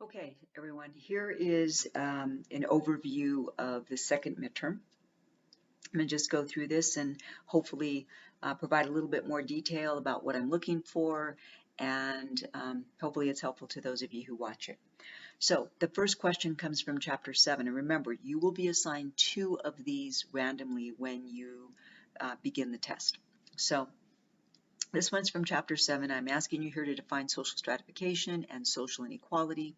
Okay, everyone, here is an overview of the second midterm. I'm going to just go through this and hopefully provide a little bit more detail about what I'm looking for, and hopefully it's helpful to those of you who watch it. So the first question comes from Chapter 7, and remember, you will be assigned 2 of these randomly when you begin the test. So this one's from Chapter 7. I'm asking you here to define social stratification and social inequality.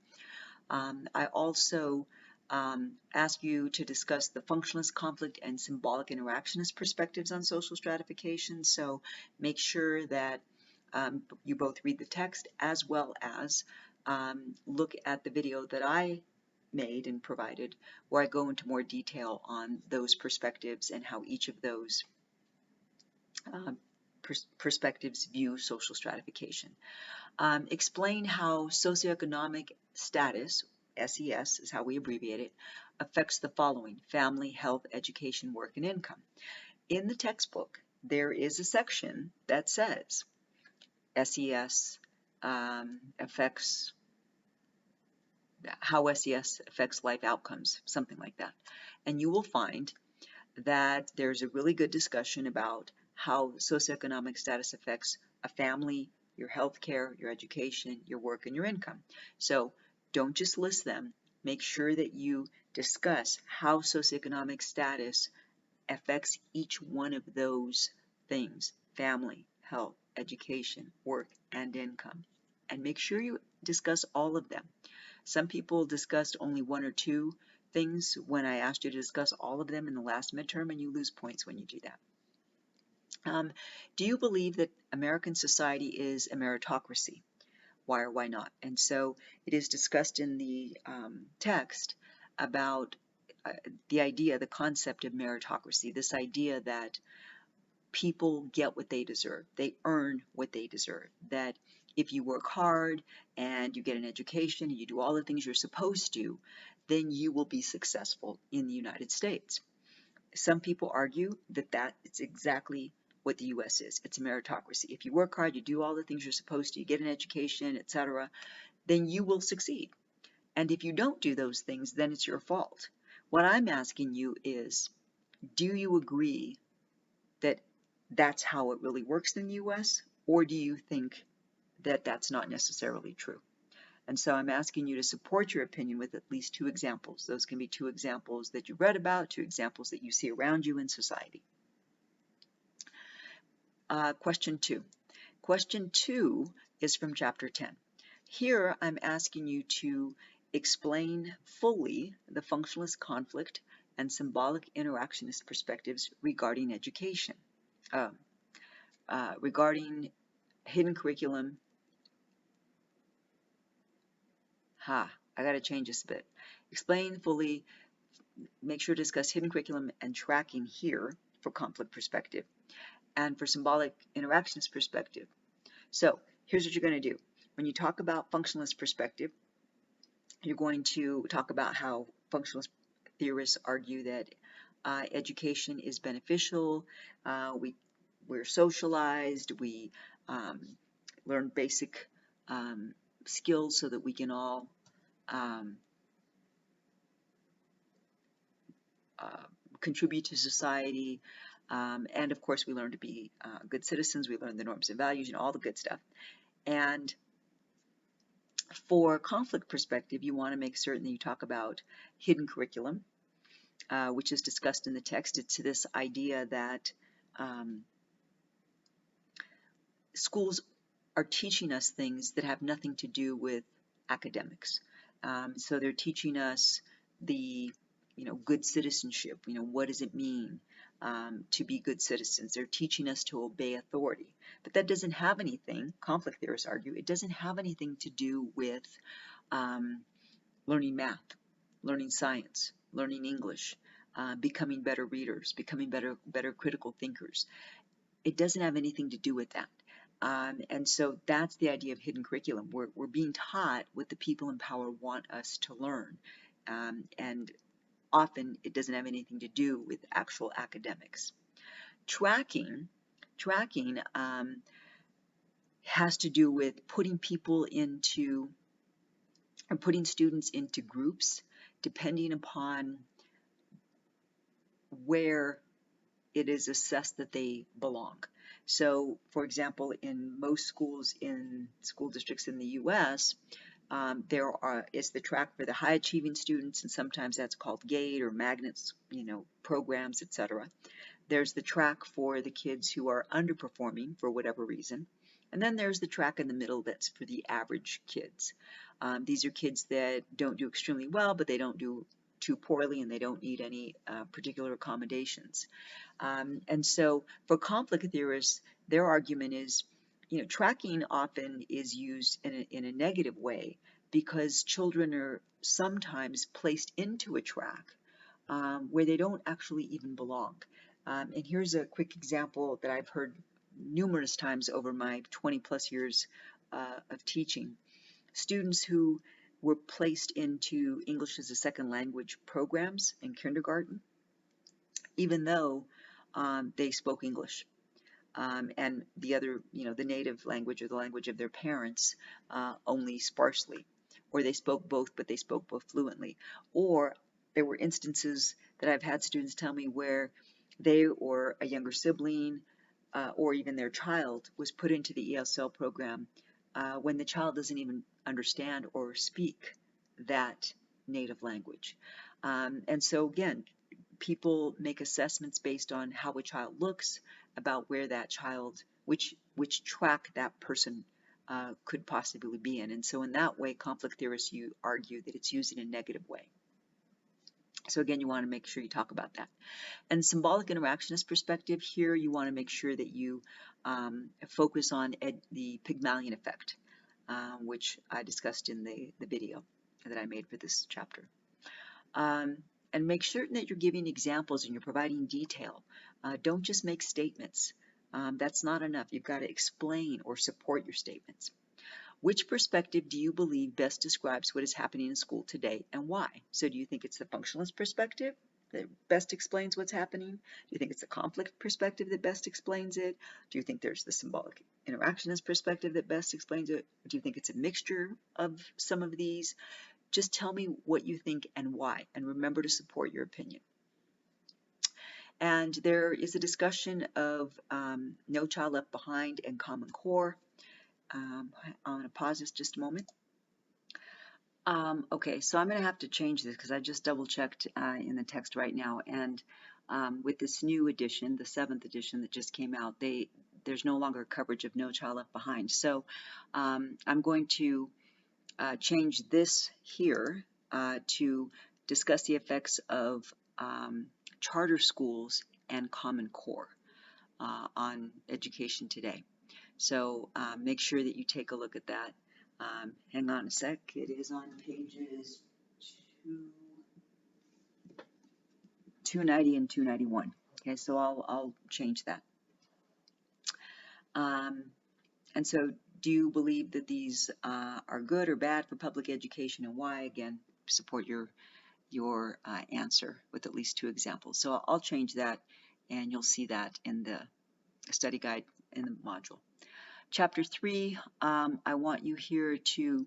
I also ask you to discuss the functionalist, conflict, and symbolic interactionist perspectives on social stratification. So make sure that you both read the text as well as look at the video that I made and provided, where I go into more detail on those perspectives and how each of those perspectives view social stratification. Explain how socioeconomic status, SES is how we abbreviate it, affects the following: family, health, education, work, and income. In the textbook, there is a section that says SES affects, how SES affects life outcomes, something like that. And you will find that there's a really good discussion about how socioeconomic status affects a family, your health care, your education, your work, and your income. So don't just list them. Make sure that you discuss how socioeconomic status affects each one of those things: family, health, education, work, and income. And make sure you discuss all of them. Some people discussed only 1 or 2 things when I asked you to discuss all of them in the last midterm, and you lose points when you do that. Do you believe that American society is a meritocracy? Why or why not? And so it is discussed in the text about the idea, the concept of meritocracy, this idea that people get what they deserve. They earn what they deserve. That if you work hard and you get an education and you do all the things you're supposed to, then you will be successful in the United States. Some people argue that that is exactly what the U.S. is. It's a meritocracy. If you work hard, you do all the things you're supposed to, you get an education, etc., then you will succeed. And if you don't do those things, then it's your fault. What I'm asking you is, do you agree that that's how it really works in the US, or do you think that that's not necessarily true? And so I'm asking you to support your opinion with at least 2 examples. Those can be 2 examples that you read about, 2 examples that you see around you in society. Question 2. Question 2 is from Chapter 10. Here I'm asking you to explain fully the functionalist, conflict, and symbolic interactionist perspectives regarding education. Regarding hidden curriculum. I got to change this a bit. Explain fully, make sure to discuss hidden curriculum and tracking here for conflict perspective, and for symbolic interactions perspective. So here's what you're going to do. When you talk about functionalist perspective, you're going to talk about how functionalist theorists argue that education is beneficial, we're socialized, we learn basic skills so that we can all contribute to society, and of course we learn to be good citizens, we learn the norms and values, all the good stuff. And for conflict perspective, you want to make certain that you talk about hidden curriculum, which is discussed in the text. It's this idea that schools are teaching us things that have nothing to do with academics. So they're teaching us the good citizenship. What does it mean to be good citizens? They're teaching us to obey authority. But that doesn't have anything, conflict theorists argue, it doesn't have anything to do with learning math, learning science, learning English, becoming better readers, becoming better critical thinkers. It doesn't have anything to do with that. And so that's the idea of hidden curriculum. We're being taught what the people in power want us to learn. And often it doesn't have anything to do with actual academics. Tracking has to do with putting people into or putting students into groups depending upon where it is assessed that they belong. So, for example, in most schools in school districts in the U.S., there is the track for the high achieving students, and sometimes that's called GATE or magnets, programs, etc. There's the track for the kids who are underperforming for whatever reason. And then there's the track in the middle that's for the average kids. These are kids that don't do extremely well, but they don't do too poorly, and they don't need any particular accommodations. And so for conflict theorists, their argument is, tracking often is used in a negative way because children are sometimes placed into a track where they don't actually even belong. And here's a quick example that I've heard numerous times over my 20 plus years of teaching. Students who were placed into English as a second language programs in kindergarten, even though they spoke English. And the other, the native language or the language of their parents only sparsely, or they spoke both, but they spoke both fluently. Or there were instances that I've had students tell me where they or a younger sibling or even their child was put into the ESL program when the child doesn't even understand or speak that native language. And so again, people make assessments based on how a child looks, about where that child, which track that person could possibly be in. And so in that way, conflict theorists argue that it's used in a negative way. So again, you want to make sure you talk about that. And symbolic interactionist perspective, here you want to make sure that you focus on the Pygmalion effect, which I discussed in the video that I made for this chapter. And make certain that you're giving examples and you're providing detail. Don't just make statements. That's not enough. You've got to explain or support your statements. Which perspective do you believe best describes what is happening in school today and why? So do you think it's the functionalist perspective that best explains what's happening? Do you think it's the conflict perspective that best explains it? Do you think there's the symbolic interactionist perspective that best explains it? Or do you think it's a mixture of some of these? Just tell me what you think and why, and remember to support your opinion. And there is a discussion of No Child Left Behind and Common Core. I'm going to pause this just a moment. Okay, so I'm going to have to change this because I just double-checked in the text right now, and with this new edition, the 7th edition that just came out, there's no longer coverage of No Child Left Behind. So I'm going to change this here to discuss the effects of charter schools and Common Core on education today. So make sure that you take a look at that. Hang on a sec. It is on pages 290 and 291. Okay, so I'll change that. And so do you believe that these are good or bad for public education, and why? Again, support your answer with at least 2 examples. So I'll change that, and you'll see that in the study guide in the module. Chapter 3, I want you here to,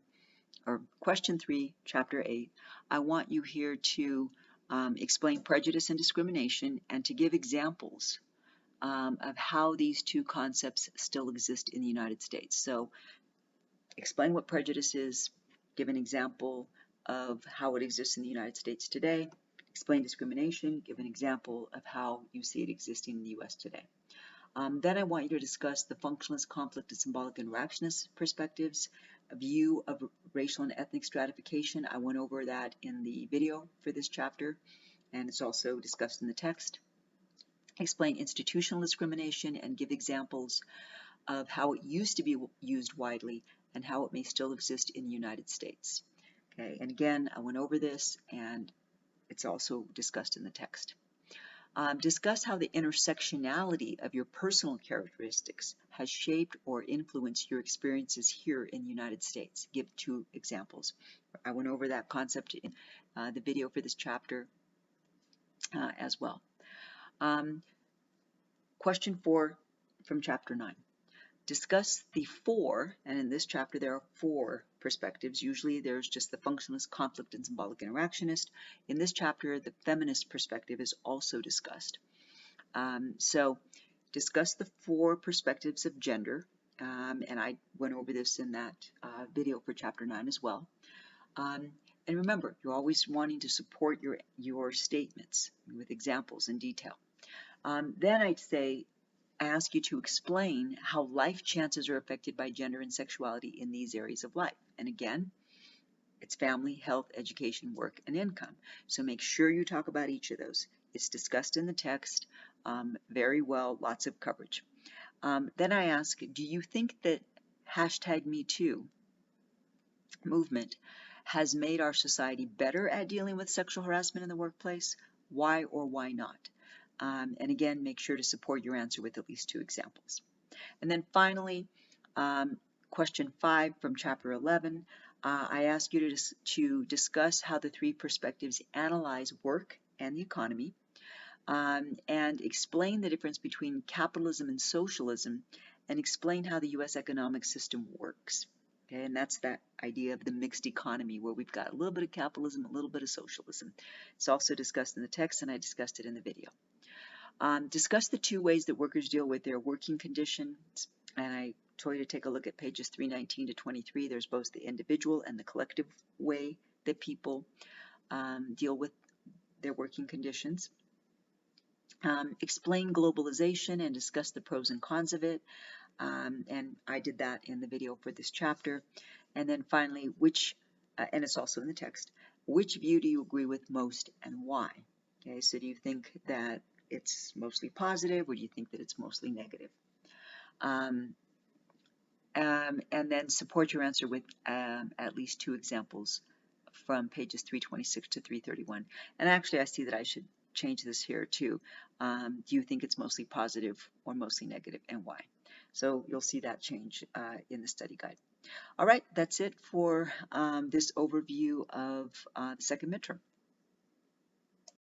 or question 3, chapter 8, I want you here to explain prejudice and discrimination and to give examples of how these 2 concepts still exist in the United States. So explain what prejudice is, give an example of how it exists in the United States today, explain discrimination, give an example of how you see it existing in the US today. Then I want you to discuss the functionalist, conflict, and symbolic interactionist perspectives, a view of racial and ethnic stratification. I went over that in the video for this chapter, and it's also discussed in the text. Explain institutional discrimination and give examples of how it used to be used widely and how it may still exist in the United States. Okay, and again, I went over this, and it's also discussed in the text. Discuss how the intersectionality of your personal characteristics has shaped or influenced your experiences here in the United States. Give 2 examples. I went over that concept in the video for this chapter as well. Question 4 from chapter 9. Discuss the 4, and in this chapter there are 4 perspectives. Usually there's just the functionalist, conflict, and symbolic interactionist. In this chapter, the feminist perspective is also discussed. So discuss the 4 perspectives of gender, and I went over this in that video for chapter 9 as well. And remember, you're always wanting to support your statements with examples and detail. Then I'd say, ask you to explain how life chances are affected by gender and sexuality in these areas of life. And again, it's family, health, education, work, and income. So make sure you talk about each of those. It's discussed in the text very well, lots of coverage. Then I ask, do you think that #MeToo movement has made our society better at dealing with sexual harassment in the workplace? Why or why not? And again, make sure to support your answer with at least 2 examples. And then finally, question 5 from chapter 11, I ask you to discuss how the 3 perspectives analyze work and the economy, and explain the difference between capitalism and socialism, and explain how the U.S. economic system works. Okay, and that's that idea of the mixed economy where we've got a little bit of capitalism, a little bit of socialism. It's also discussed in the text, and I discussed it in the video. Discuss the 2 ways that workers deal with their working conditions, and I told you to take a look at pages 319 to 23. There's both the individual and the collective way that people deal with their working conditions. Explain globalization and discuss the pros and cons of it, and I did that in the video for this chapter. And then finally, and it's also in the text, which view do you agree with most and why? Okay, so do you think that it's mostly positive, or do you think that it's mostly negative? And then support your answer with at least 2 examples from pages 326 to 331. And actually, I see that I should change this here too. Do you think it's mostly positive or mostly negative, and why? So you'll see that change in the study guide. All right, that's it for this overview of the second midterm.